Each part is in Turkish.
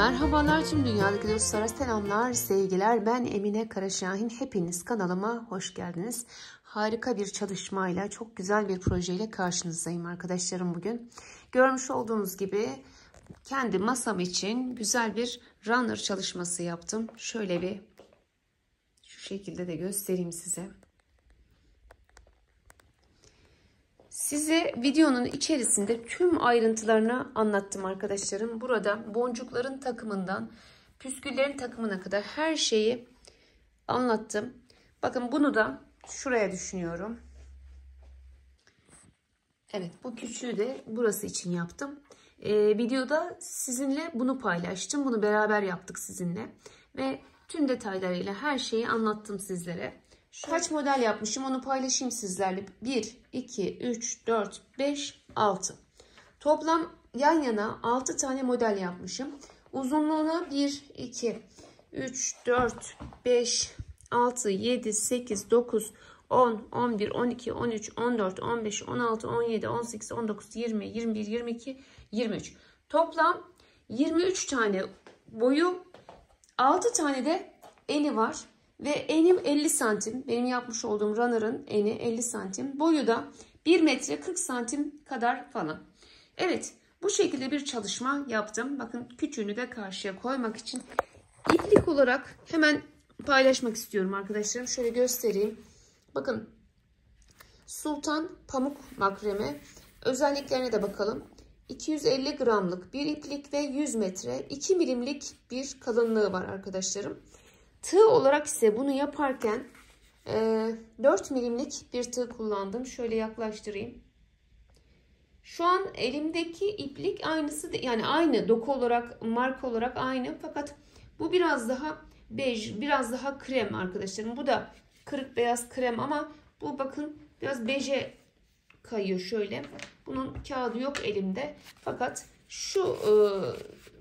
Merhabalar tüm dünyadaki dostlara, selamlar, sevgiler. Ben Emine Karaşahin. Hepiniz kanalıma hoş geldiniz. Harika bir çalışmayla, çok güzel bir projeyle karşınızdayım arkadaşlarım bugün. Görmüş olduğunuz gibi kendi masam için güzel bir runner çalışması yaptım. Şöyle bir şu şekilde de göstereyim size. Size videonun içerisinde tüm ayrıntılarını anlattım arkadaşlarım. Burada boncukların takımından püsküllerin takımına kadar her şeyi anlattım. Bakın bunu da şuraya düşünüyorum. Evet, bu küçüğü de burası için yaptım. Videoda sizinle bunu paylaştım. Bunu beraber yaptık sizinle. Ve tüm detaylarıyla her şeyi anlattım sizlere. Kaç model yapmışım onu paylaşayım sizlerle. 1, 2, 3, 4, 5, 6. Toplam yan yana 6 tane model yapmışım. Uzunluğuna 1, 2, 3, 4, 5, 6, 7, 8, 9, 10, 11, 12, 13, 14, 15, 16, 17, 18, 19, 20, 21, 22, 23. Toplam 23 tane boyu, 6 tane de eni var. Ve enim 50 santim. Benim yapmış olduğum runner'ın eni 50 santim. Boyu da 1 metre 40 santim kadar falan. Evet, bu şekilde bir çalışma yaptım. Bakın küçüğünü de karşıya koymak için iplik olarak hemen paylaşmak istiyorum arkadaşlarım. Şöyle göstereyim. Bakın, Sultan pamuk makreme. Özelliklerine de bakalım. 250 gramlık bir iplik ve 100 metre 2 milimlik bir kalınlığı var arkadaşlarım. Tığ olarak ise bunu yaparken 4 milimlik bir tığ kullandım. Şöyle yaklaştırayım. Şu an elimdeki iplik aynısı, yani aynı doku olarak, marka olarak aynı. Fakat bu biraz daha bej, biraz daha krem arkadaşlarım. Bu da kırık beyaz krem ama bu bakın biraz beje kayıyor şöyle. Bunun kağıdı yok elimde. Fakat şu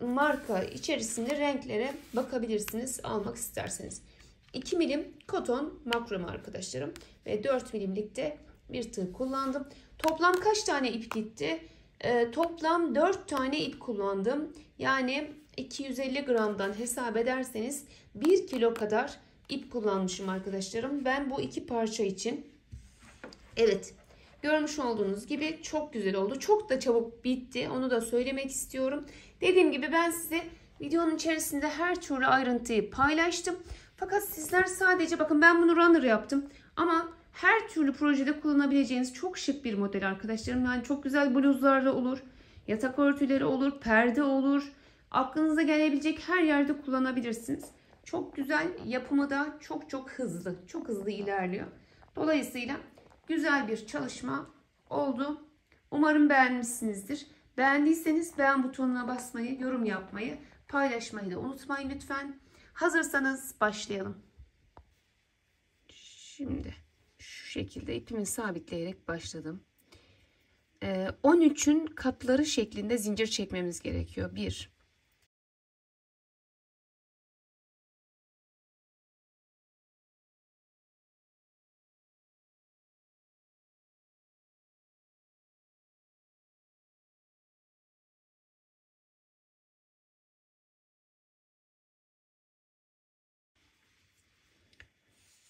marka içerisinde renklere bakabilirsiniz almak isterseniz. 2 milim koton makrome arkadaşlarım ve 4 milimlik de bir tığ kullandım. Toplam kaç tane ip gitti? Toplam 4 tane ip kullandım. Yani 250 gramdan hesap ederseniz 1 kilo kadar ip kullanmışım arkadaşlarım. Ben bu iki parça için. Evet. Görmüş olduğunuz gibi çok güzel oldu. Çok da çabuk bitti. Onu da söylemek istiyorum. Dediğim gibi ben size videonun içerisinde her türlü ayrıntıyı paylaştım. Fakat sizler sadece bakın, ben bunu runner yaptım. Ama her türlü projede kullanabileceğiniz çok şık bir model arkadaşlarım. Yani çok güzel bluzlarda olur. Yatak örtüleri olur. Perde olur. Aklınıza gelebilecek her yerde kullanabilirsiniz. Çok güzel, yapımı da çok hızlı. Çok hızlı ilerliyor. Dolayısıyla güzel bir çalışma oldu. Umarım beğenmişsinizdir. Beğendiyseniz beğen butonuna basmayı, yorum yapmayı, paylaşmayı da unutmayın lütfen. Hazırsanız başlayalım. Şimdi şu şekilde ipimi sabitleyerek başladım. 13'ün katları şeklinde zincir çekmemiz gerekiyor. 1,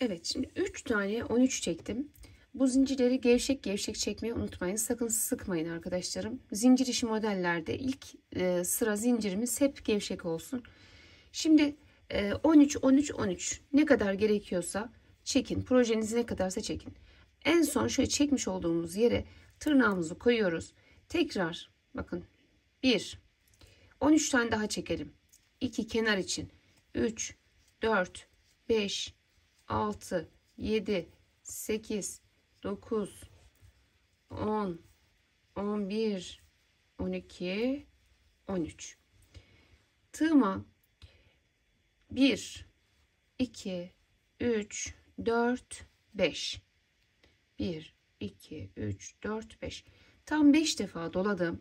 evet, şimdi 3 tane 13 çektim. Bu zincirleri gevşek gevşek çekmeyi unutmayın. Sakın sıkmayın arkadaşlarım. Zincir işi modellerde ilk sıra zincirimiz hep gevşek olsun. Şimdi 13, 13, 13 ne kadar gerekiyorsa çekin. Projeniz ne kadarsa çekin. En son şöyle çekmiş olduğumuz yere tırnağımızı koyuyoruz. Tekrar bakın 1, 13 tane daha çekelim. 2 kenar için. 3, 4, 5, 6, 7, 8, 9, 10, 11, 12, 13. Tığıma 1, 2, 3, 4, 5. 1, 2, 3, 4, 5. Tam 5 defa doladım.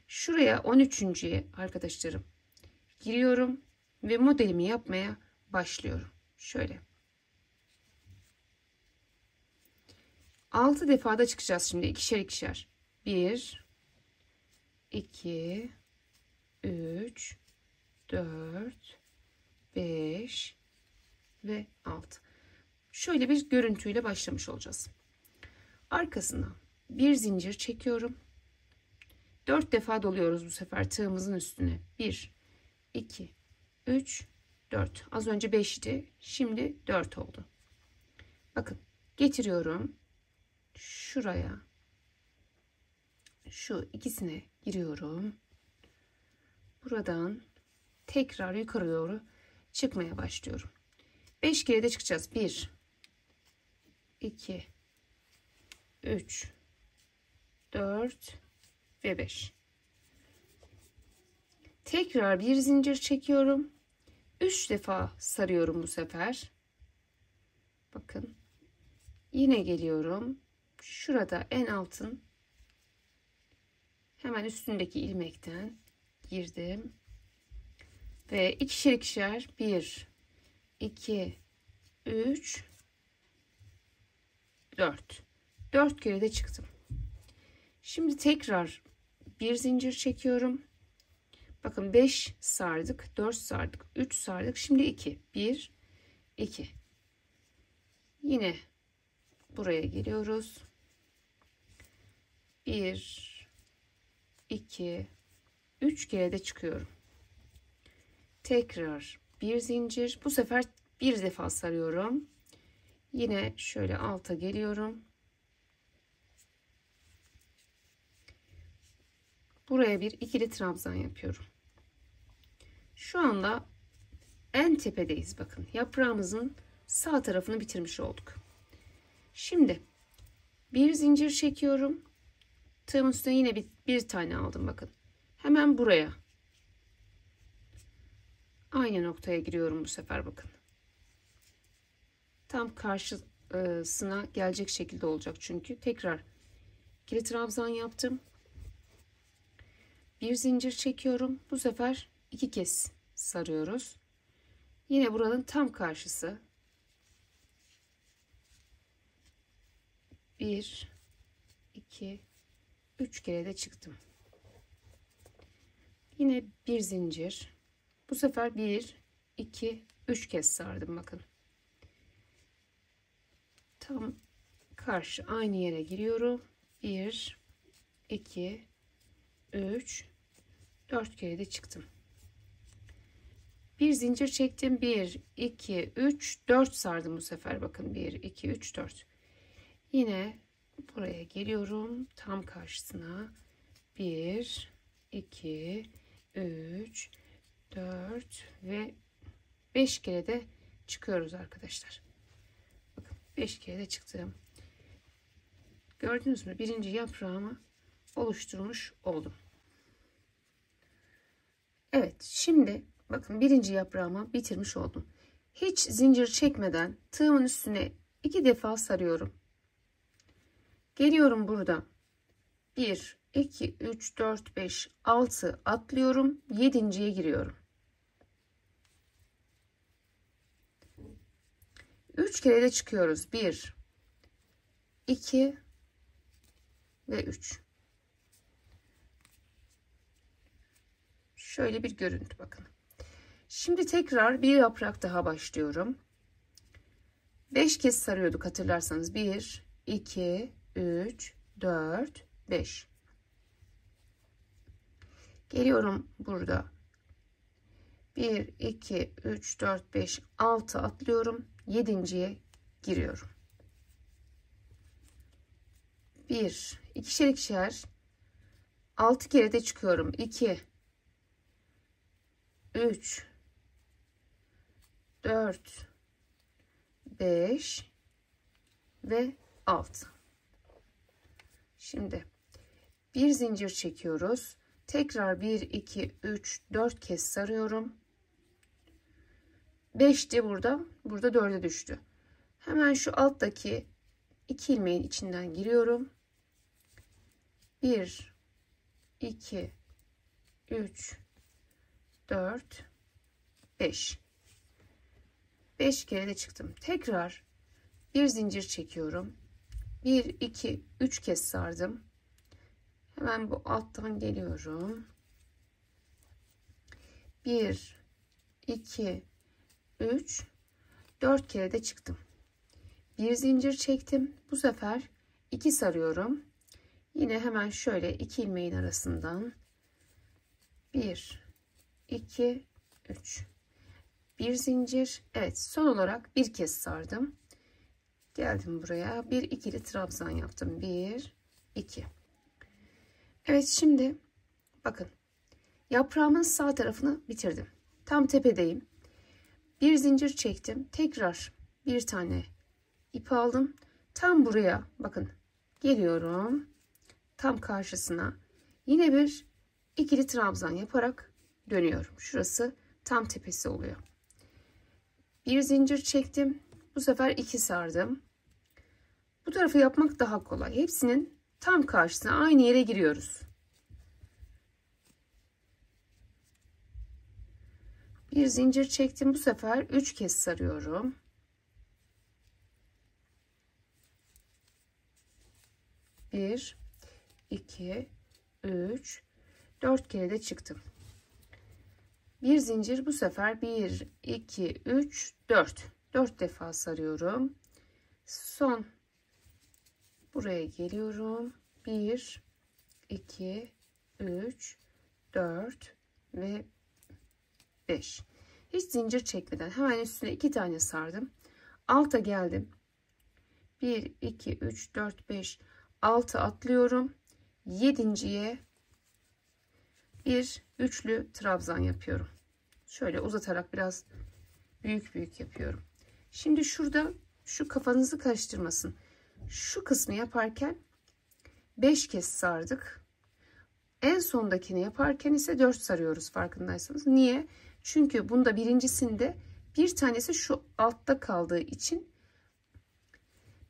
Şuraya 13.'ye arkadaşlarım giriyorum ve modelimi yapmaya başlıyorum. Şöyle. 6 defada çıkacağız şimdi, ikişer ikişer. 1, 2, 3, 4, 5 ve 6. Şöyle bir görüntüyle başlamış olacağız. Arkasına bir zincir çekiyorum. 4 defa doluyoruz bu sefer tığımızın üstüne. 1, 2, 3, 4. Az önce 5'ti. Şimdi 4 oldu. Bakın getiriyorum. Şuraya. Şu ikisine giriyorum. Buradan tekrar yukarı doğru çıkmaya başlıyorum. 5 kere de çıkacağız. 1, 2, 3, 4 ve 5. Tekrar bir zincir çekiyorum. 3 defa sarıyorum bu sefer. Bakın. Yine geliyorum. Şurada en altın hemen üstündeki ilmekten girdim. Ve ikişer ikişer 1, 2, 3, 4. 4 kere de çıktım. Şimdi tekrar bir zincir çekiyorum. Bakın 5 sardık, 4 sardık, 3 sardık. Şimdi 2. 1, 2. Yine buraya geliyoruz. 1, 2, 3 kere de çıkıyorum. Tekrar bir zincir. Bu sefer bir defa sarıyorum. Yine şöyle alta geliyorum. Buraya bir ikili trabzan yapıyorum. Şu anda en tepedeyiz. Bakın yaprağımızın sağ tarafını bitirmiş olduk. Şimdi bir zincir çekiyorum. Tığımın üstüne yine bir tane aldım. Bakın hemen buraya. Aynı noktaya giriyorum bu sefer. Bakın. Tam karşısına gelecek şekilde olacak çünkü. Tekrar ikili trabzan yaptım. Bir zincir çekiyorum. Bu sefer 2 kez sarıyoruz. Yine buranın tam karşısı. 1, 2, 3 kere de çıktım. Yine bir zincir. Bu sefer 1, 2, 3 kez sardım. Bakın. Tam karşı aynı yere giriyorum. 1, 2, 3, 4 kere de çıktım. Bir zincir çektim. 1, 2, 3, 4 sardım bu sefer. Bakın 1, 2, 3, 4. Yine buraya geliyorum. Tam karşısına 1, 2, 3, 4 ve 5 kere de çıkıyoruz arkadaşlar. Bakın 5 kere de çıktım. Gördünüz mü? Birinci yaprağımı oluşturmuş oldum. Evet, şimdi bakın birinci yaprağımı bitirmiş oldum. Hiç zincir çekmeden tığımın üstüne 2 defa sarıyorum. Geliyorum burada. 1, 2, 3, 4, 5, 6 atlıyorum. 7.'ye giriyorum. 3 kere de çıkıyoruz. 1, 2 ve 3. Şöyle bir görüntü bakın. Şimdi tekrar bir yaprak daha başlıyorum. 5 kez sarıyorduk hatırlarsanız. 1, 2, 3, 4, 5. Geliyorum burada. 1, 2, 3, 4, 5, 6 atlıyorum. 7.'ye giriyorum. 1, ikişer ikişer 6 kere de çıkıyorum. 2, 3, 4, 5 ve 6. Şimdi bir zincir çekiyoruz. Tekrar 1, 2, 3, 4 kez sarıyorum. 5'ti burada. Burada 4'e düştü. Hemen şu alttaki 2 ilmeğin içinden giriyorum. 1, 2, 3, 4, 5. 5 kere de çıktım. Tekrar bir zincir çekiyorum. 1, 2, 3 kez sardım. Hemen bu alttan geliyorum. 1, 2, 3, 4 kere de çıktım. Bir zincir çektim. Bu sefer 2 sarıyorum. Yine hemen şöyle 2 ilmeğin arasından 1, 2, 3. Bir zincir. Evet, son olarak bir kez sardım. Geldim buraya. Bir ikili trabzan yaptım. 1, 2. Evet, şimdi bakın. Yaprağımın sağ tarafını bitirdim. Tam tepedeyim. Bir zincir çektim. Tekrar bir tane ip aldım. Tam buraya bakın. Geliyorum. Tam karşısına. Yine bir ikili trabzan yaparak dönüyorum. Şurası tam tepesi oluyor. Bir zincir çektim. Bu sefer 2 sardım. Bu tarafı yapmak daha kolay. Hepsinin tam karşısına aynı yere giriyoruz. Bir zincir çektim. Bu sefer 3 kez sarıyorum. Bir, 2, 3, 4 kere de çıktım. Bir zincir, bu sefer 1, 2, 3, 4. 4 defa sarıyorum. Son buraya geliyorum. 1, 2, 3, 4 ve 5. Hiç zincir çekmeden hemen üstüne 2 tane sardım. Alta geldim. 1, 2, 3, 4, 5, 6 atlıyorum. 7.'ye bir üçlü trabzan yapıyorum. Şöyle uzatarak biraz büyük yapıyorum. Şimdi şurada şu kafanızı karıştırmasın. Şu kısmı yaparken 5 kez sardık. En sondakini yaparken ise 4 sarıyoruz, farkındaysanız. Niye? Çünkü bunda birincisinde bir tanesi şu altta kaldığı için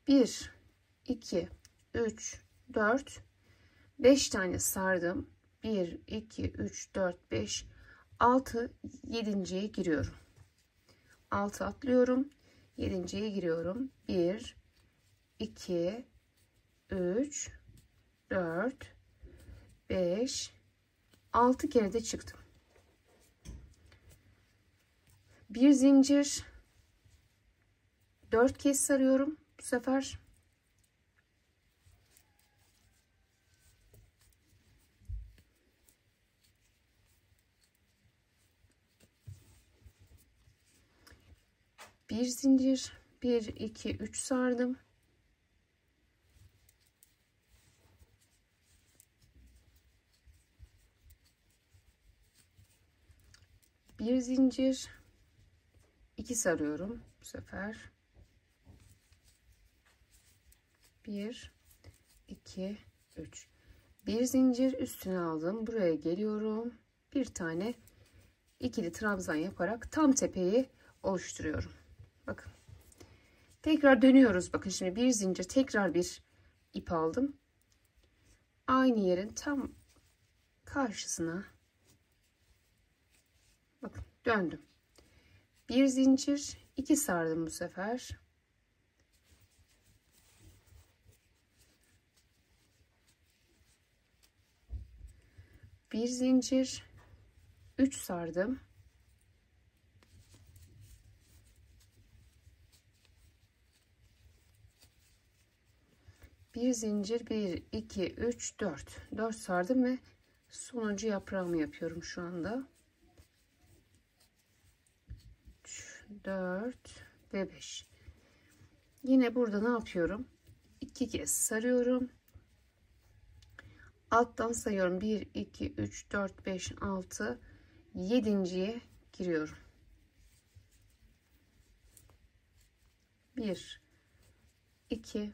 1, 2, 3, 4, 5 tane sardım. 1, 2, 3, 4, 5, 6, 7.'ye giriyorum. 6 atlıyorum. 7.'ye giriyorum. 1, 2, 3, 4, 5, 6 kere de çıktım. Bir zincir, 4 kez sarıyorum. Bu sefer bir zincir, 1, 2, 3 sardım. Bir zincir, 2 sarıyorum bu sefer. 1, 2, 3. Bir zincir üstüne aldım. Buraya geliyorum. Bir tane ikili trabzan yaparak tam tepeyi oluşturuyorum. Bakın. Tekrar dönüyoruz. Bakın şimdi bir zincir, tekrar bir ip aldım. Aynı yerin tam karşısına bakın döndüm. Bir zincir, 2 sardım bu sefer. Bir zincir, 3 sardım. Bir zincir, 1, 2, 3, 4. 4 sardım ve sonuncu yaprağımı yapıyorum şu anda. 3, 4 ve 5. Yine burada ne yapıyorum? 2 kez sarıyorum. Alttan sayıyorum. 1, 2, 3, 4, 5, 6, 7.'ye giriyorum. 1, 2,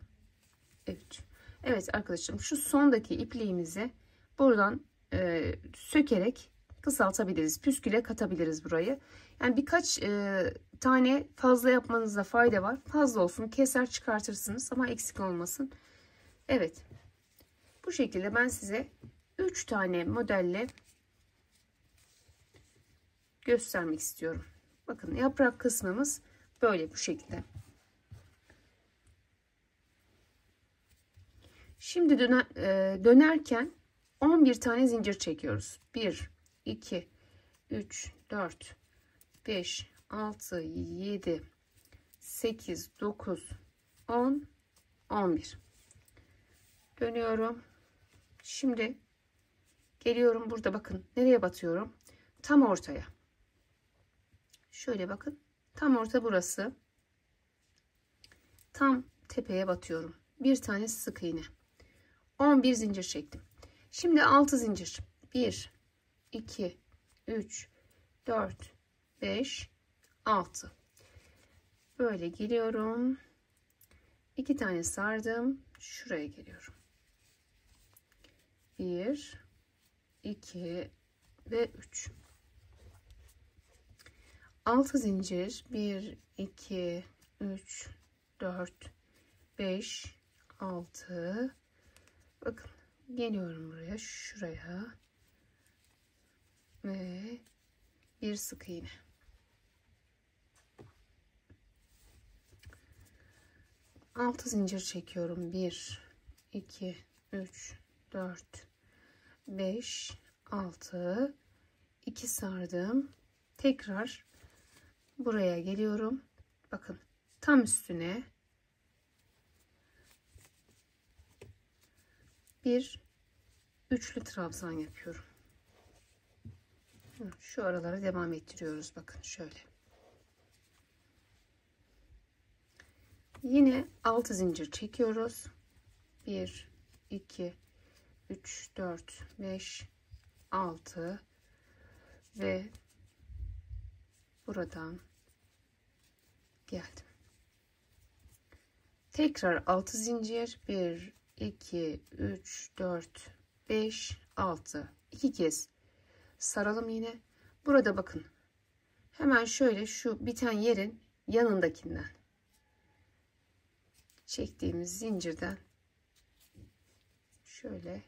3. Evet arkadaşım, şu sondaki ipliğimizi buradan sökerek kısaltabiliriz. Püsküle katabiliriz burayı. Yani birkaç tane fazla yapmanızda fayda var. Fazla olsun, keser çıkartırsınız ama eksik olmasın. Evet. Bu şekilde ben size 3 tane modelle göstermek istiyorum. Bakın yaprak kısmımız böyle, bu şekilde. Şimdi dönerken 11 tane zincir çekiyoruz. 1, 2, 3, 4, 5, 6, 7, 8, 9, 10, 11. Dönüyorum. Şimdi geliyorum burada, bakın nereye batıyorum? Tam ortaya. Şöyle bakın. Tam orta burası. Tam tepeye batıyorum. Bir tane sık iğne. 11 zincir çektim. Şimdi 6 zincir. 1, 2, 3, 4, 5, 6. Böyle geliyorum. 2 tane sardım. Şuraya geliyorum. 1, 2 ve 3. 6 zincir. 1, 2, 3, 4, 5, 6. Bakın geliyorum buraya, şuraya ve bir sık iğne. 6 zincir çekiyorum. 1, 2, 3, 4, 5, 6. 2 sardım. Tekrar buraya geliyorum. Bakın tam üstüne bir üçlü trabzan yapıyorum. Şu aralara devam ettiriyoruz. Bakın şöyle. Yine 6 zincir çekiyoruz. 1, 2, 3, 4, 5, 6 ve buradan geldim. Tekrar 6 zincir. 1, 2, 3, 4, 5, 6. 2 kez saralım yine. Burada bakın. Hemen şöyle şu biten yerin yanındakinden çektiğimiz zincirden şöyle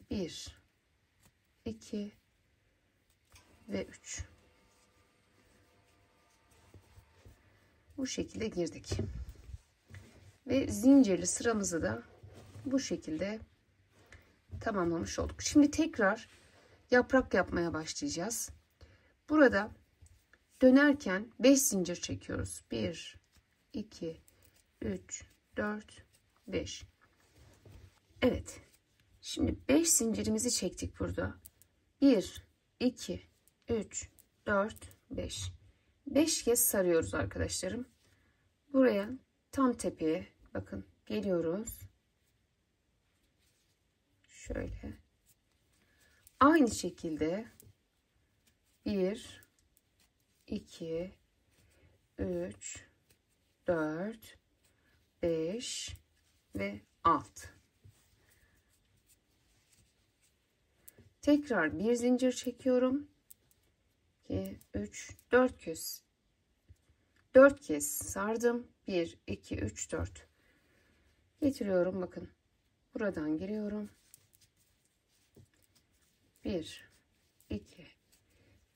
1, 2 ve 3. Bu şekilde girdik. Ve zincirli sıramızı da bu şekilde tamamlamış olduk. Şimdi tekrar yaprak yapmaya başlayacağız. Burada dönerken 5 zincir çekiyoruz. 1, 2, 3, 4, 5. Evet. Şimdi 5 zincirimizi çektik burada. 1, 2, 3, 4, 5. 5 kez sarıyoruz arkadaşlarım. Buraya tam tepeye bakın geliyoruz. Şöyle. Aynı şekilde 1, 2, 3, 4, 5 ve 6. Tekrar bir zincir çekiyorum. 2, 3, 4 kez. 4 kez sardım. 1, 2, 3, 4. Getiriyorum bakın. Buradan giriyorum. 1, 2,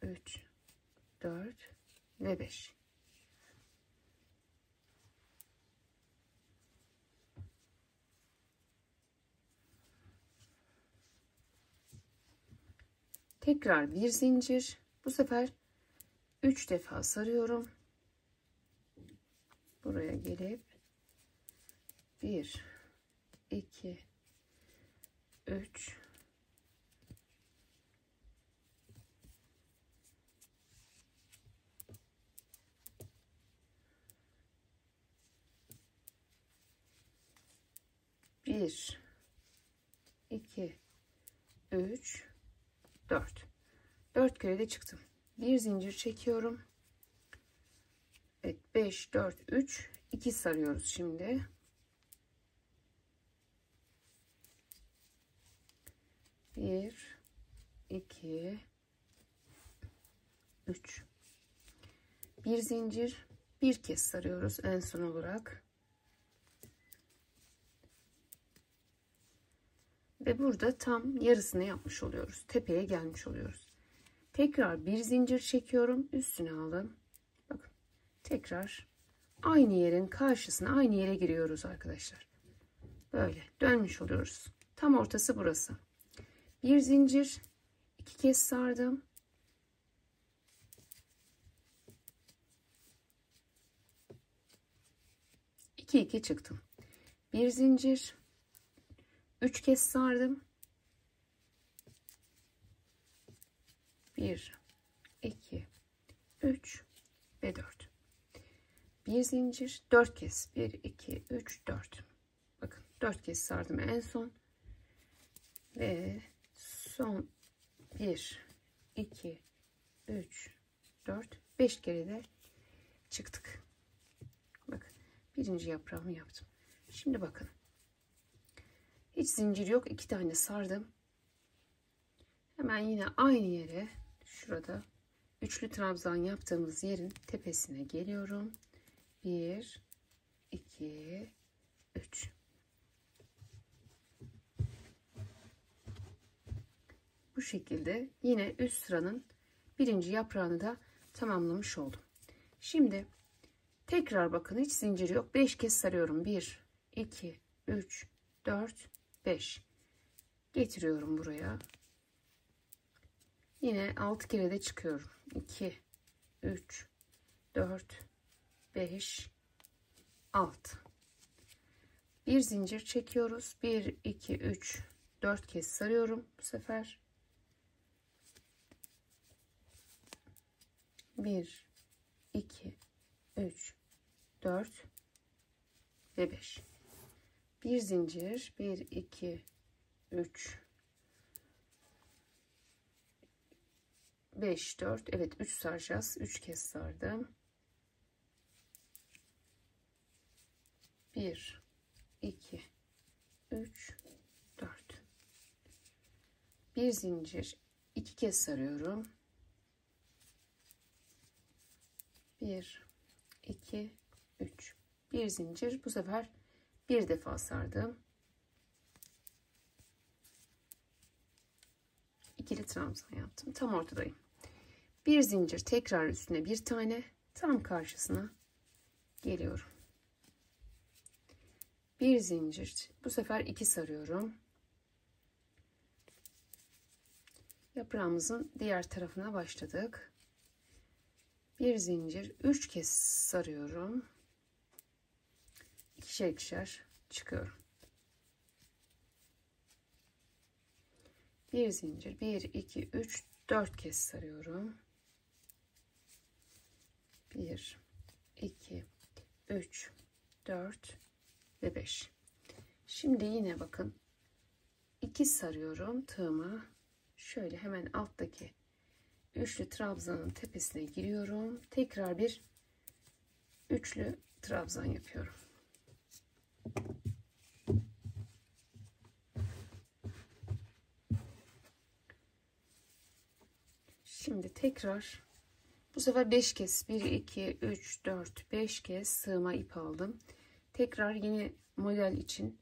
3, 4 ve 5. Tekrar bir zincir. Bu sefer 3 defa sarıyorum. Buraya gelip 1, 2, 3, 1, 2, 3, 4. 4 kere de çıktım. Bir zincir çekiyorum. Evet, 5, 4, 3, 2 sarıyoruz şimdi. Bir, 2, 3. Bir zincir, bir kez sarıyoruz en son olarak. Ve burada tam yarısını yapmış oluyoruz. Tepeye gelmiş oluyoruz. Tekrar bir zincir çekiyorum. Üstüne alın. Bakın. Tekrar aynı yerin karşısına, aynı yere giriyoruz arkadaşlar. Böyle dönmüş oluyoruz. Tam ortası burası. Bir zincir, 2 kez sardım. 2 2 çıktım. Bir zincir, 3 kez sardım. 1 2 3 ve 4. Bir zincir, 4 kez. 1 2 3 4. Bakın 4 kez sardım en son ve son 1 2 3 4 5 kere de çıktık. Bakın birinci yaprağımı yaptım. Şimdi bakın, hiç zincir yok, 2 tane sardım. Hemen yine aynı yere, şurada üçlü trabzan yaptığımız yerin tepesine geliyorum. 1 2 3. Bu şekilde yine üst sıranın birinci yaprağını da tamamlamış oldum. Şimdi tekrar bakın, hiç zincir yok, 5 kez sarıyorum. 1 2 3 4 5 getiriyorum buraya. Yine 6 kere de çıkıyorum. 2 3 4 5 6. Bir zincir çekiyoruz. 1 2 3 4 kez sarıyorum bu sefer. 1 2 3 4 ve 5. Bir zincir, 1 2 3 5 4, evet 3 saracağız. 3 kez sardım. 1 2 3 4. Bir zincir, 2 kez sarıyorum. 1 2 3. Bir zincir, bu sefer bir defa sardım. İkili trabzan yaptım. Tam ortadayım. Bir zincir, tekrar üstüne bir tane, tam karşısına geliyorum. Bir zincir, bu sefer 2 sarıyorum. Yaprağımızın diğer tarafına başladık. Bir zincir, 3 kez sarıyorum. İkişer ikişer çıkıyorum. Bir zincir, 1 2 3 4 kez sarıyorum. 1 2 3 4 ve 5. Şimdi yine bakın, 2 sarıyorum tığıma. Şöyle hemen alttaki üçlü trabzanın tepesine giriyorum. Tekrar bir üçlü trabzan yapıyorum. Şimdi tekrar bu sefer 5 kez, 1 2 3 4 5 kez sığma ip aldım. Tekrar yine model için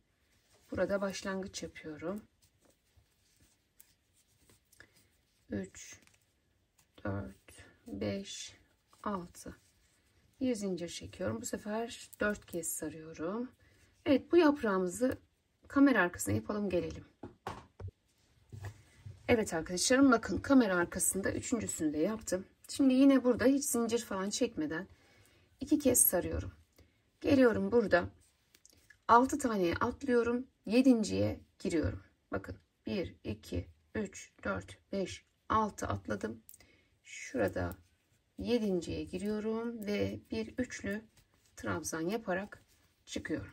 burada başlangıç yapıyorum. 3 4 5 6. Bir zincir çekiyorum. Bu sefer 4 kez sarıyorum. Evet, bu yaprağımızı kamera arkasına yapalım, gelelim. Evet arkadaşlarım, bakın kamera arkasında üçüncüsünü de yaptım. Şimdi yine burada hiç zincir falan çekmeden 2 kez sarıyorum. Geliyorum, burada 6 taneye atlıyorum. 7.'ye giriyorum. Bakın 1 2 3 4 5 6 atladım. Şurada 7.'ye giriyorum ve bir üçlü trabzan yaparak çıkıyorum.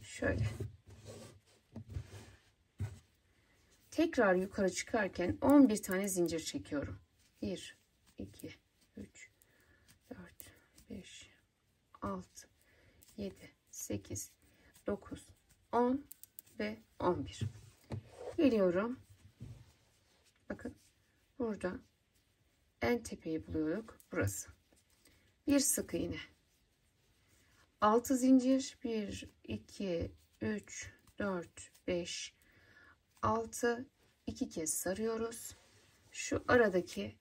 Şöyle. Tekrar yukarı çıkarken 11 tane zincir çekiyorum. 1 2 3 4 5 6 7 8 9 10 ve 11. Geliyorum. Bakın burada en tepeyi buluyorduk. Burası. Bir sık iğne. 6 zincir. 1 2 3 4 5 6. 2 kez sarıyoruz. Şu aradaki,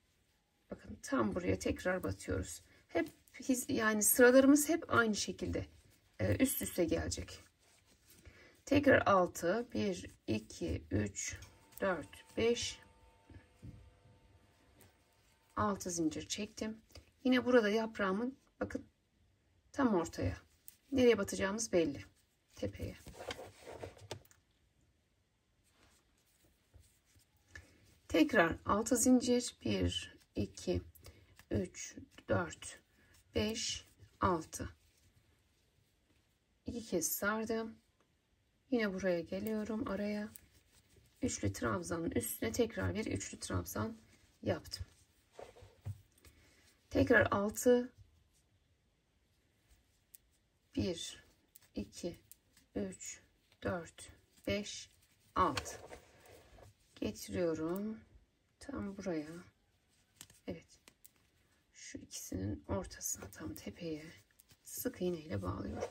bakın tam buraya tekrar batıyoruz. Hep yani sıralarımız hep aynı şekilde üst üste gelecek. Tekrar 6 1 2 3 4 5 6 zincir çektim. Yine burada yaprağımın, bakın tam ortaya Nereye batacağımız belli. Tepeye. Tekrar 6 zincir. 1, 2, 3, 4, 5, 6. 2 kez sardım. Yine buraya geliyorum araya. Üçlü trabzanın üstüne tekrar bir üçlü trabzan yaptım. Tekrar 6, 1, 2, 3, 4, 5, 6. Getiriyorum. Tam buraya. Evet. Şu ikisinin ortasına, tam tepeye sık iğne ile bağlıyorum.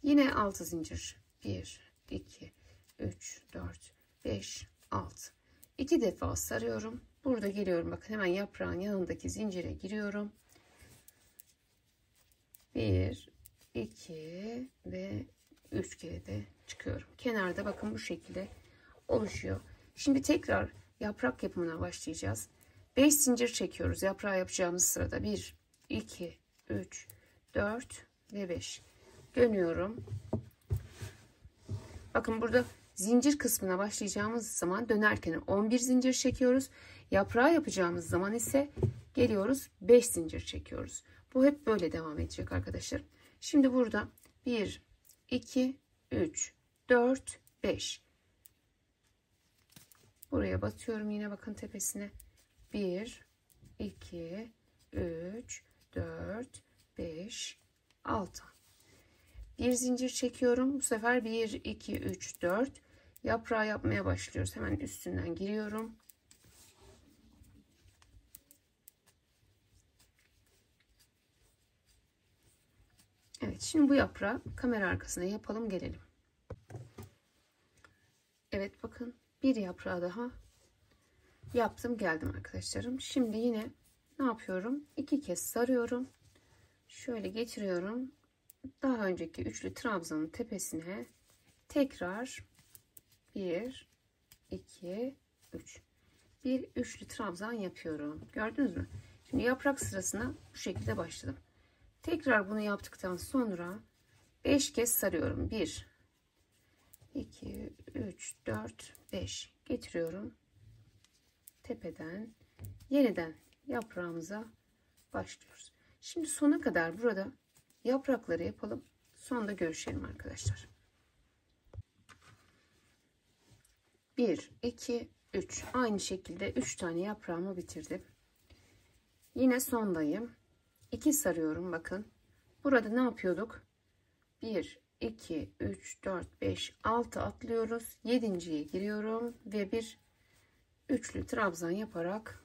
Yine 6 zincir. 1, 2, 3, 4, 5, 6. 2 defa sarıyorum. Burada geliyorum. Bakın hemen yaprağın yanındaki zincire giriyorum. 1, 2 ve 3 kere de çıkıyorum. Kenarda bakın bu şekilde oluşuyor. Şimdi tekrar yaprak yapımına başlayacağız. 5 zincir çekiyoruz yaprağı yapacağımız sırada. 1, 2, 3, 4 ve 5. Dönüyorum. Bakın burada zincir kısmına başlayacağımız zaman dönerken 11 zincir çekiyoruz. Yaprağı yapacağımız zaman ise geliyoruz 5 zincir çekiyoruz. Bu hep böyle devam edecek arkadaşlar. Şimdi burada 1, 2, 3, 4, 5. Buraya batıyorum yine bakın tepesine. 1, 2, 3, 4, 5, 6. Bir zincir çekiyorum. Bu sefer 1, 2, 3, 4. Yaprağı yapmaya başlıyoruz. Hemen üstünden giriyorum. Evet, şimdi bu yaprağı kamera arkasına yapalım gelelim. Evet bakın bir yaprağı daha yaptım geldim arkadaşlarım. Şimdi yine ne yapıyorum? 2 kez sarıyorum. Şöyle getiriyorum. Daha önceki üçlü trabzanın tepesine tekrar 1, 2, 3. Bir üçlü trabzan yapıyorum. Gördünüz mü? Şimdi yaprak sırasına bu şekilde başladım. Tekrar bunu yaptıktan sonra 5 kez sarıyorum. 1, 2, 3, 4, 5. Getiriyorum. Tepeden yeniden yaprağımıza başlıyoruz. Şimdi sona kadar burada yaprakları yapalım. Sonda görüşelim arkadaşlar. 1, 2, 3. Aynı şekilde 3 tane yaprağımı bitirdim. Yine sondayım. 2 sarıyorum bakın. Burada ne yapıyorduk? 1, 2, 3, 4, 5, 6 atlıyoruz. 7.'ye giriyorum ve bir üçlü trabzan yaparak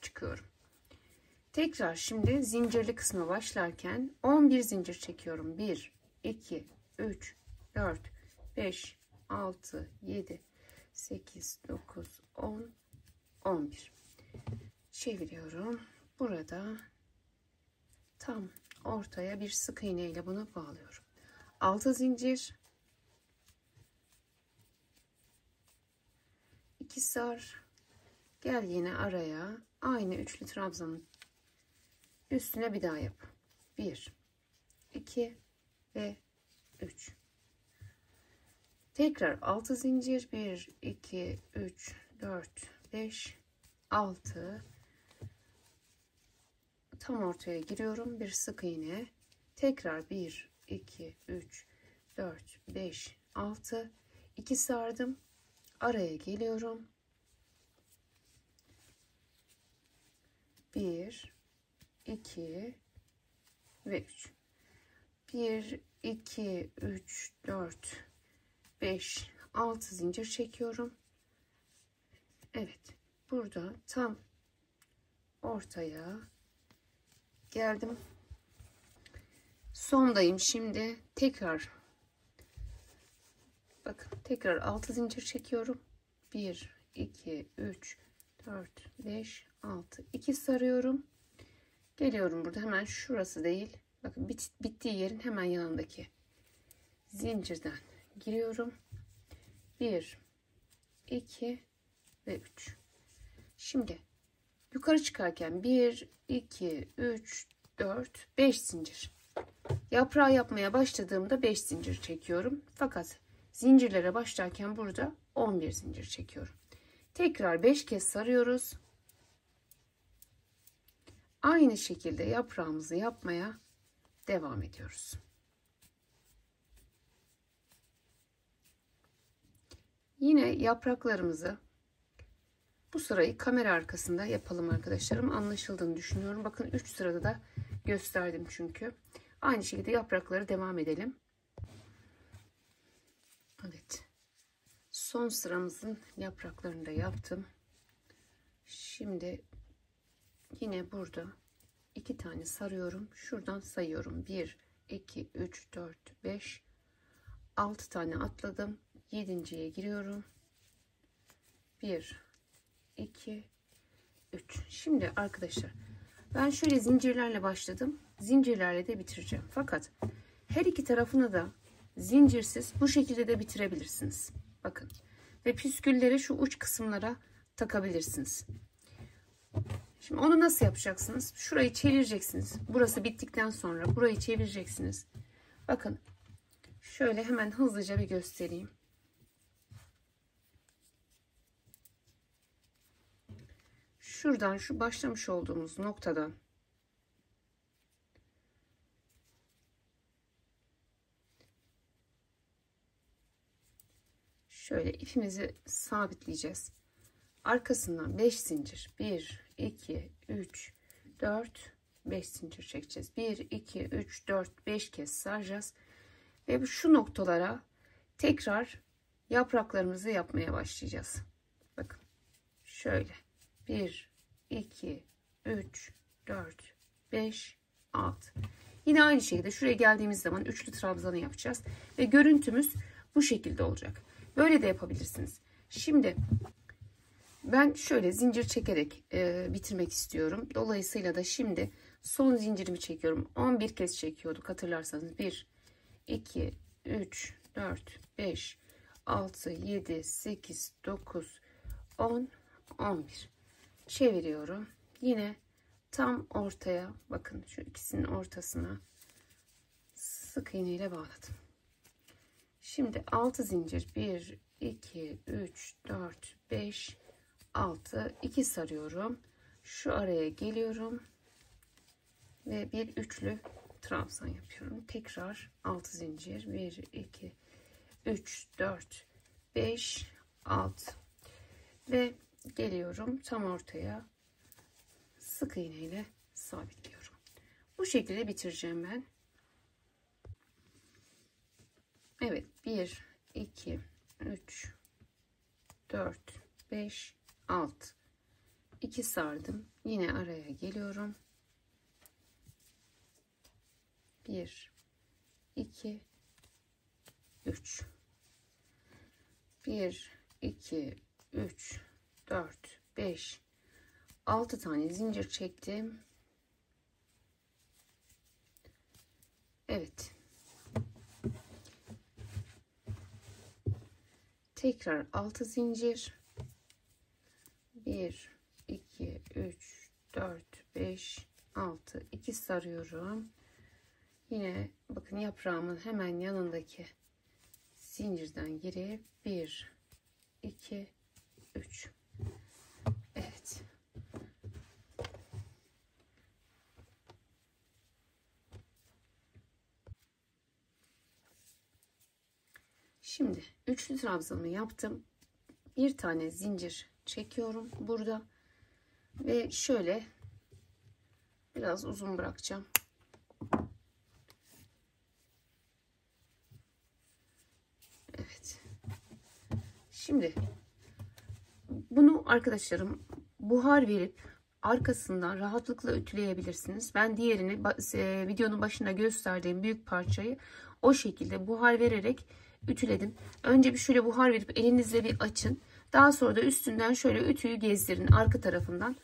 çıkıyorum. Tekrar şimdi zincirli kısma başlarken 11 zincir çekiyorum. 1, 2, 3, 4, 5, 6, 7, 8, 9, 10, 11. Çeviriyorum. Burada tam ortaya bir sık iğne ile bunu bağlıyorum. 6 zincir, 2 sar, gel yine araya aynı üçlü trabzanın üstüne bir daha yap. 1, 2 ve 3. Tekrar 6 zincir. 1, 2, 3, 4, 5, 6. Tam ortaya giriyorum. Bir sık iğne. Tekrar 1, 2, 3, 4, 5, 6. 2 sardım. Araya geliyorum. 1, 2 ve 3. 1, 2, 3, 4, 5, 6 zincir çekiyorum. Evet. Burada tam ortaya geldim. Sondayım şimdi. Tekrar bakın tekrar 6 zincir çekiyorum. 1, 2, 3, 4, 5, 6. 2 sarıyorum. Geliyorum burada hemen şurası değil. Bakın bittiği yerin hemen yanındaki zincirden giriyorum. 1, 2 ve 3. Şimdi yukarı çıkarken 1, 2, 3, 4, 5 zincir Yaprağı yapmaya başladığımda 5 zincir çekiyorum. Fakat zincirlere başlarken burada 11 zincir çekiyorum. Tekrar 5 kez sarıyoruz. Aynı şekilde yaprağımızı yapmaya devam ediyoruz. Yine yapraklarımızı bu sırayı kamera arkasında yapalım arkadaşlarım. Anlaşıldığını düşünüyorum. Bakın 3 sırada da gösterdim çünkü. Aynı şekilde yaprakları devam edelim. Evet. Son sıramızın yapraklarını da yaptım. Şimdi yine burada 2 tane sarıyorum. Şuradan sayıyorum. 1, 2, 3, 4, 5, 6 tane atladım. 7.'ye giriyorum. 1, 2, 3. Şimdi arkadaşlar ben şöyle zincirlerle başladım. Zincirlerle de bitireceğim. Fakat her iki tarafını da zincirsiz bu şekilde de bitirebilirsiniz. Bakın. Ve püskülleri şu uç kısımlara takabilirsiniz. Şimdi onu nasıl yapacaksınız? Şurayı çevireceksiniz. Burası bittikten sonra burayı çevireceksiniz. Bakın. Şöyle hemen hızlıca bir göstereyim. Şuradan şu başlamış olduğumuz noktadan şöyle ipimizi sabitleyeceğiz. Arkasından 5 zincir. 1, 2, 3, 4, 5 zincir çekeceğiz. 1, 2, 3, 4, 5 kez saracağız. Ve şu noktalara tekrar yapraklarımızı yapmaya başlayacağız. Bakın. Şöyle. 1, 2, 3, 4, 5, 6. Yine aynı şekilde şuraya geldiğimiz zaman üçlü trabzanı yapacağız. Ve görüntümüz bu şekilde olacak. Böyle de yapabilirsiniz. Şimdi ben şöyle zincir çekerek bitirmek istiyorum. Dolayısıyla da şimdi son zincirimi çekiyorum. 11 kez çekiyorduk hatırlarsanız. 1, 2, 3, 4, 5, 6, 7, 8, 9, 10, 11. Çeviriyorum. Yine tam ortaya bakın şu ikisinin ortasına sık iğne ile bağladım. Şimdi 6 zincir 1, 2, 3, 4, 5, 6, 2 sarıyorum. Şu araya geliyorum. Ve bir üçlü trabzan yapıyorum. Tekrar 6 zincir 1, 2, 3, 4, 5, 6 ve geliyorum tam ortaya sık iğne ile sabitliyorum. Bu şekilde bitireceğim ben. Evet 1, 2, 3, 4, 5, 6, 2 sardım. Yine araya geliyorum. 1, 2, 3. 1, 2, 3, 4, 5, 6 tane zincir çektim. Evet. Tekrar 6 zincir. 1, 2, 3, 4, 5, 6, 2 sarıyorum. Yine bakın yaprağımın hemen yanındaki zincirden girip 1, 2, 3. Evet. Şimdi üçlü trabzanımı yaptım. Bir tane zincir çekiyorum burada ve şöyle biraz uzun bırakacağım. Evet. Şimdi bunu arkadaşlarım buhar verip arkasından rahatlıkla ütüleyebilirsiniz. Ben diğerini videonun başında gösterdiğim büyük parçayı o şekilde buhar vererek ütüledim. Önce bir şöyle buhar verip elinizle bir açın. Daha sonra da üstünden şöyle ütüyü gezdirin arka tarafından.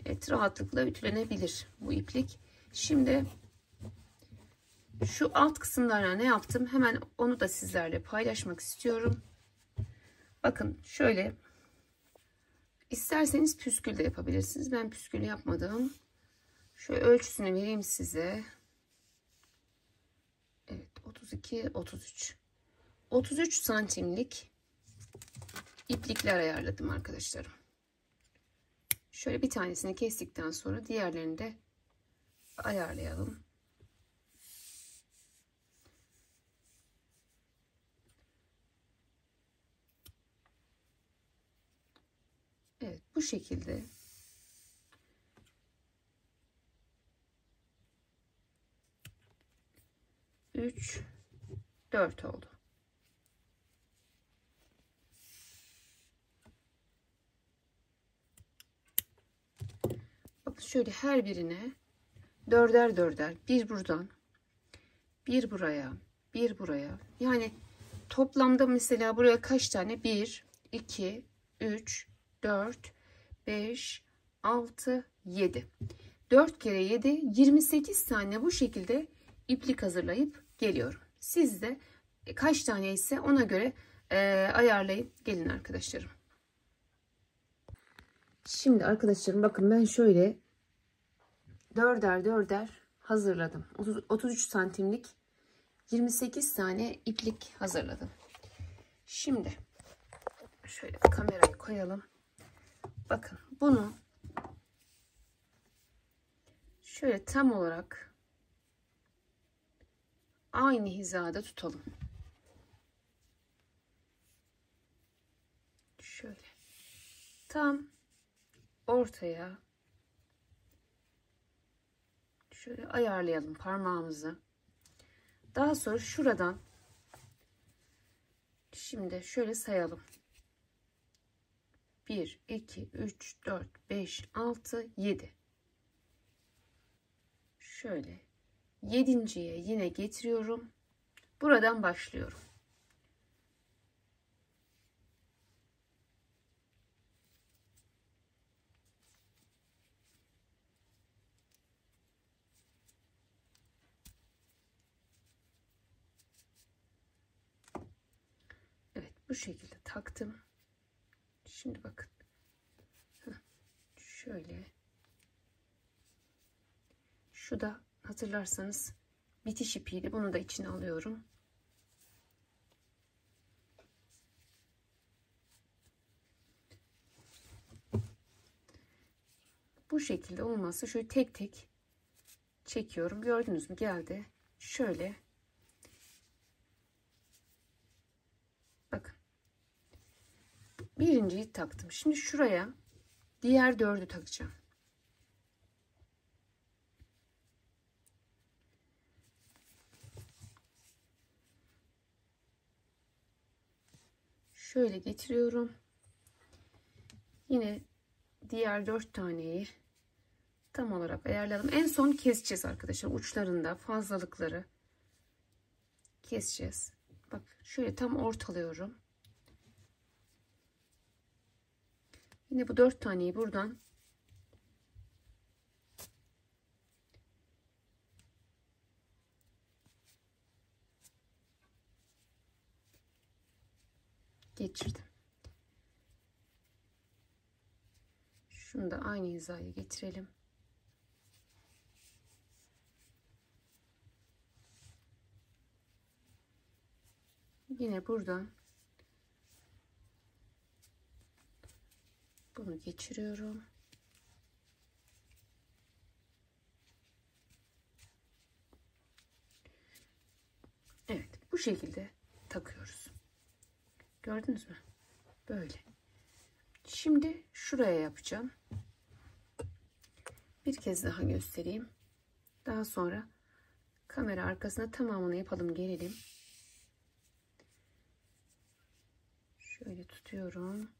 Evet, rahatlıkla ütülenebilir bu iplik. Şimdi şu alt kısımlarına ne yaptım? Hemen onu da sizlerle paylaşmak istiyorum. Bakın şöyle isterseniz püskül de yapabilirsiniz. Ben püskül yapmadım. Şöyle ölçüsünü vereyim size. 32, 33. 33 santimlik iplikler ayarladım arkadaşlarım. Şöyle bir tanesini kestikten sonra diğerlerini de ayarlayalım. Evet, bu şekilde üç, 4 oldu. Bakın şöyle her birine dörder dörder, bir buradan, bir buraya, bir buraya. Yani toplamda mesela buraya kaç tane? 1, 2, 3, 4, 5, 6, 7. 4 kere 7, 28 tane bu şekilde iplik hazırlayıp geliyorum. Siz de kaç tane ise ona göre ayarlayın gelin arkadaşlarım. Şimdi arkadaşlarım bakın ben şöyle dörder dörder hazırladım. 33 santimlik 28 tane iplik hazırladım. Şimdi şöyle kamerayı koyalım. Bakın bunu şöyle tam olarak aynı hizada tutalım. Şöyle tam ortaya şöyle ayarlayalım parmağımızı. Daha sonra şuradan şimdi şöyle sayalım. 1, 2, 3, 4, 5, 6, 7. Şöyle 7.'ye yine getiriyorum. Buradan başlıyorum. Evet, bu şekilde taktım. Şimdi bakın. Şöyle. Şu da hatırlarsanız bitiş ipiydi. Bunu da içine alıyorum. Bu şekilde olmazsa şöyle tek tek çekiyorum. Gördünüz mü? Geldi. Şöyle. Bakın. Birinciyi taktım. Şimdi şuraya diğer 4'ü takacağım. Şöyle getiriyorum. Yine diğer 4 taneyi tam olarak ayarladım. En son keseceğiz arkadaşlar. Uçlarında fazlalıkları keseceğiz. Bak şöyle tam ortalıyorum. Yine bu 4 taneyi buradan geçirdim. Şunu da aynı hizaya getirelim. Yine buradan bunu geçiriyorum. Evet, bu şekilde takıyoruz. Gördünüz mü? Böyle. Şimdi şuraya yapacağım. Bir kez daha göstereyim. Daha sonra kamera arkasına tamamını yapalım, gelelim. Şöyle tutuyorum.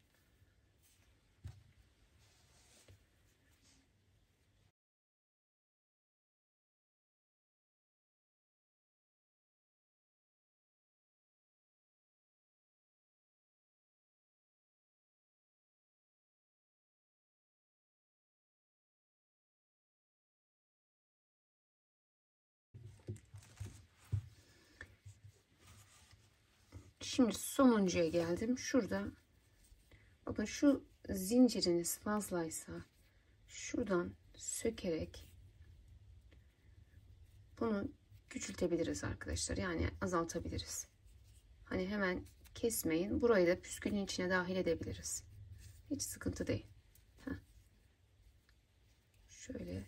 Şimdi sonuncuya geldim. Şurada bakın şu zinciriniz fazlaysa şuradan sökerek bunu küçültebiliriz arkadaşlar. Yani azaltabiliriz. Hani hemen kesmeyin. Burayı da püskülün içine dahil edebiliriz. Hiç sıkıntı değil. Heh. Şöyle.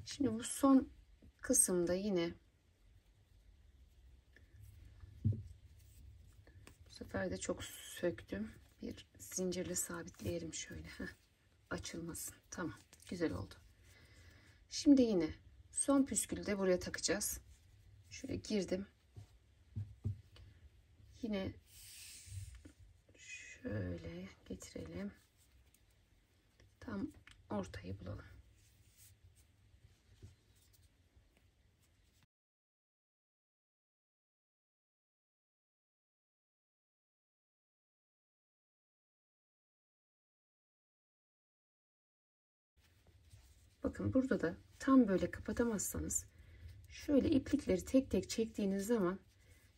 Şimdi bu son kısımda yine bu sefer de çok söktüm. Bir zincirle sabitleyelim şöyle. Heh. Açılmasın. Tamam. Güzel oldu. Şimdi yine son püskülü de buraya takacağız. Şöyle girdim. Yine şöyle getirelim. Tam ortayı bulalım. Bakın burada da tam böyle kapatamazsanız şöyle iplikleri tek tek çektiğiniz zaman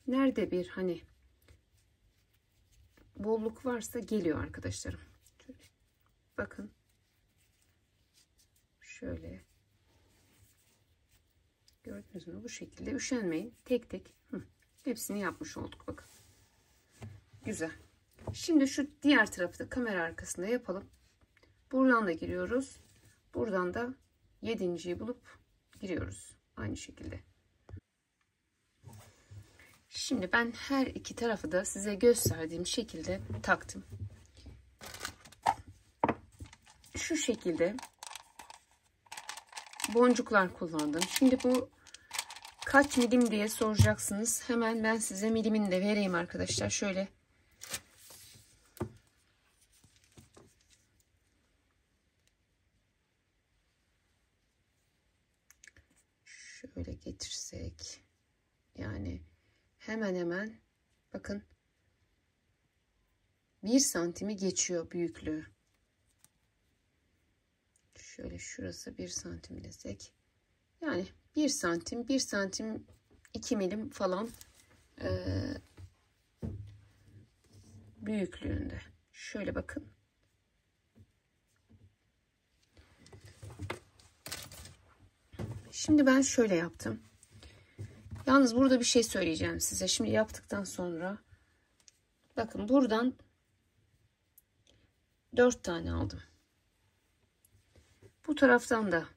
nerede bir hani bolluk varsa geliyor arkadaşlarım. Şöyle bakın. Şöyle. Gördünüz mü? Bu şekilde üşenmeyin. Tek tek hepsini yapmış olduk. Bakın. Güzel. Şimdi şu diğer tarafı da kamera arkasında yapalım. Buradan da giriyoruz. Buradan da 7.'yi bulup giriyoruz. Aynı şekilde. Şimdi ben her iki tarafı da size gösterdiğim şekilde taktım. Şu şekilde boncuklar kullandım. Şimdi bu kaç milim diye soracaksınız. Hemen ben size milimini de vereyim arkadaşlar. Şöyle getirsek yani hemen hemen bakın 1 santimi geçiyor büyüklüğü. Şöyle şurası 1 santim desek yani 1 santim 2 milim falan büyüklüğünde. Şöyle bakın. Şimdi ben şöyle yaptım. Yalnız burada bir şey söyleyeceğim size. Şimdi yaptıktan sonra bakın buradan 4 tane aldım. Bu taraftan da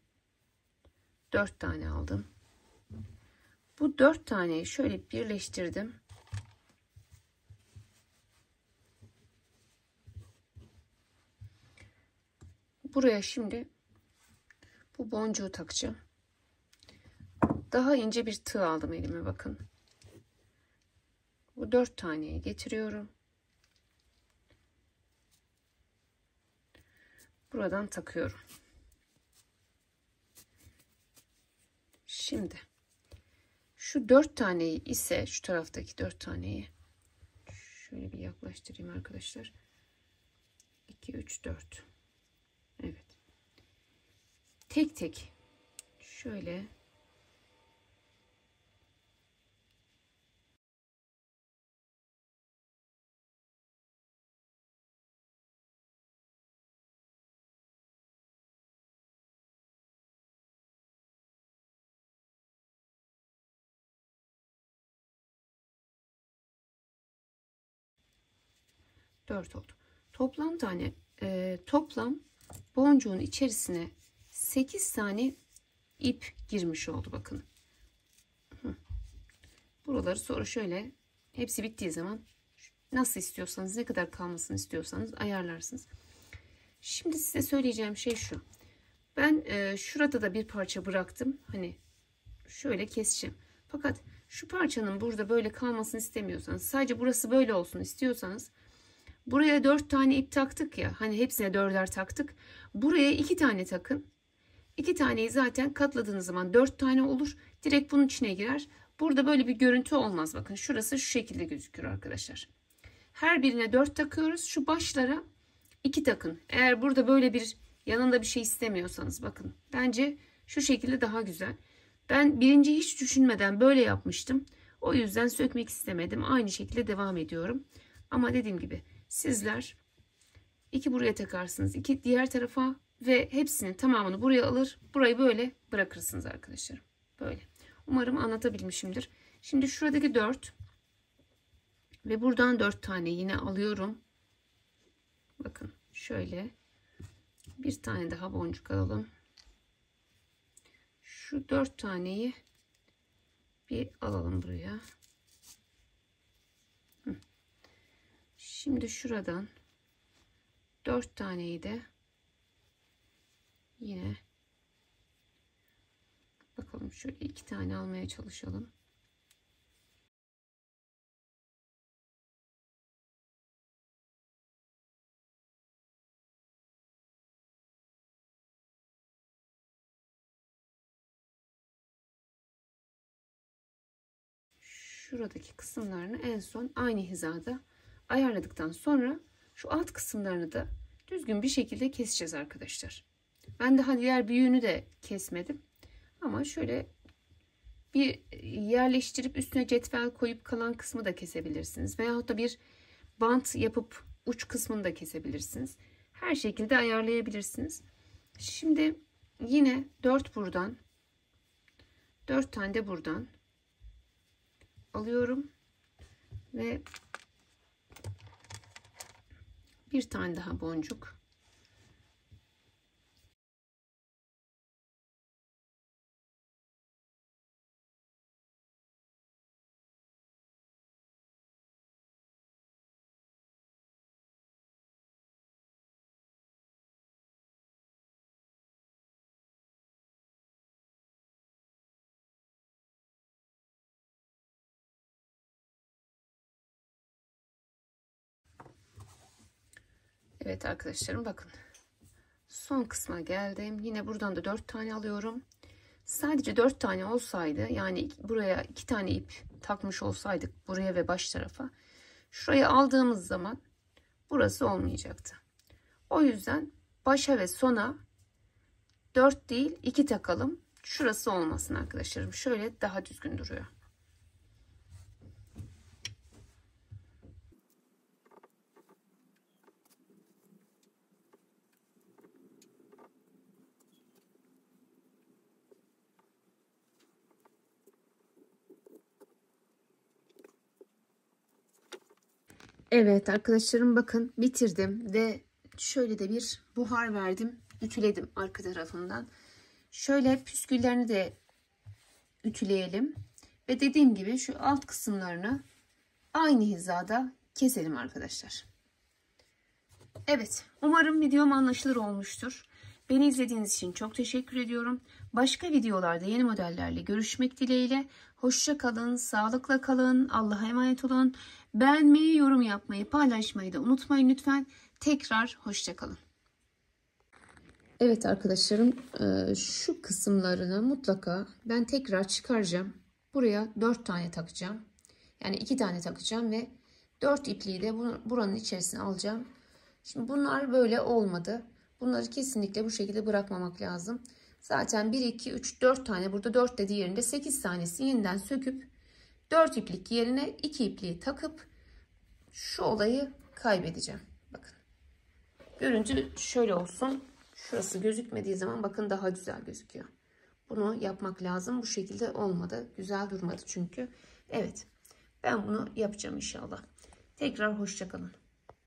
4 tane aldım. Bu 4 taneyi şöyle birleştirdim. Buraya şimdi bu boncuğu takacağım. Daha ince bir tığ aldım elime bakın. Bu 4 taneyi getiriyorum. Buradan takıyorum. Şimdi şu 4 taneyi ise şu taraftaki 4 taneyi şöyle bir yaklaştırayım arkadaşlar. 2 3 4. Evet. Tek tek şöyle dört oldu. Toplam boncuğun içerisine 8 tane ip girmiş oldu bakın. Buraları sonra şöyle hepsi bittiği zaman nasıl istiyorsanız, ne kadar kalmasını istiyorsanız ayarlarsınız. Şimdi size söyleyeceğim şey şu. Ben şurada da bir parça bıraktım. Hani şöyle keseceğim. Fakat şu parçanın burada böyle kalmasını istemiyorsanız, sadece burası böyle olsun istiyorsanız, buraya 4 tane ip taktık ya. Hani hepsine 4'er taktık. Buraya 2 tane takın. 2 taneyi zaten katladığınız zaman 4 tane olur. Direkt bunun içine girer. Burada böyle bir görüntü olmaz. Bakın şurası şu şekilde gözüküyor arkadaşlar. Her birine 4 takıyoruz. Şu başlara 2 takın. Eğer burada böyle bir yanında bir şey istemiyorsanız bakın. Bence şu şekilde daha güzel. Ben birinci hiç düşünmeden böyle yapmıştım. O yüzden sökmek istemedim. Aynı şekilde devam ediyorum. Ama dediğim gibi sizler 2 buraya takarsınız. 2 diğer tarafa, ve hepsinin tamamını buraya alır. Burayı böyle bırakırsınız arkadaşlar. Böyle. Umarım anlatabilmişimdir. Şimdi şuradaki 4 ve buradan 4 tane yine alıyorum. Bakın şöyle bir tane daha boncuk alalım. Şu 4 taneyi bir alalım buraya. Şimdi şuradan 4 taneyi de yine bakalım şöyle 2 tane almaya çalışalım. Şuradaki kısımlarını en son aynı hizada ayarladıktan sonra şu alt kısımlarını da düzgün bir şekilde keseceğiz arkadaşlar. Ben daha diğer büyüğünü de kesmedim. Ama şöyle bir yerleştirip üstüne cetvel koyup kalan kısmı da kesebilirsiniz. Veyahut da bir bant yapıp uç kısmını da kesebilirsiniz. Her şekilde ayarlayabilirsiniz. Şimdi yine 4 buradan 4 tane de buradan alıyorum ve bir tane daha boncuk. Evet arkadaşlarım, bakın son kısma geldim. Yine buradan da 4 tane alıyorum. Sadece 4 tane olsaydı, yani buraya 2 tane ip takmış olsaydık buraya ve baş tarafa, şuraya aldığımız zaman burası olmayacaktı. O yüzden başa ve sona 4 değil 2 takalım. Şurası olmasın arkadaşlarım. Şöyle daha düzgün duruyor. Evet arkadaşlarım, bakın bitirdim ve şöyle de bir buhar verdim. Ütüledim arka tarafından. Şöyle püsküllerini de ütüleyelim. Ve dediğim gibi şu alt kısımlarını aynı hizada keselim arkadaşlar. Evet, umarım videom anlaşılır olmuştur. Beni izlediğiniz için çok teşekkür ediyorum. Başka videolarda yeni modellerle görüşmek dileğiyle. Hoşça kalın, sağlıkla kalın, Allah'a emanet olun. Beğenmeyi, yorum yapmayı, paylaşmayı da unutmayın lütfen. Tekrar hoşça kalın. Evet arkadaşlarım, şu kısımlarını mutlaka ben tekrar çıkaracağım. Buraya 4 tane takacağım. Yani 2 tane takacağım ve 4 ipliği de buranın içerisine alacağım. Şimdi bunlar böyle olmadı. Bunları kesinlikle bu şekilde bırakmamak lazım. Zaten 1, 2, 3, 4 tane, burada 4 de diğerinde 8 tanesi yeniden söküp 4 iplik yerine 2 ipliği takıp şu olayı kaybedeceğim. Bakın. Görüntü şöyle olsun. Şurası gözükmediği zaman bakın daha güzel gözüküyor. Bunu yapmak lazım. Bu şekilde olmadı. Güzel durmadı çünkü. Evet. Ben bunu yapacağım inşallah. Tekrar hoşça kalın.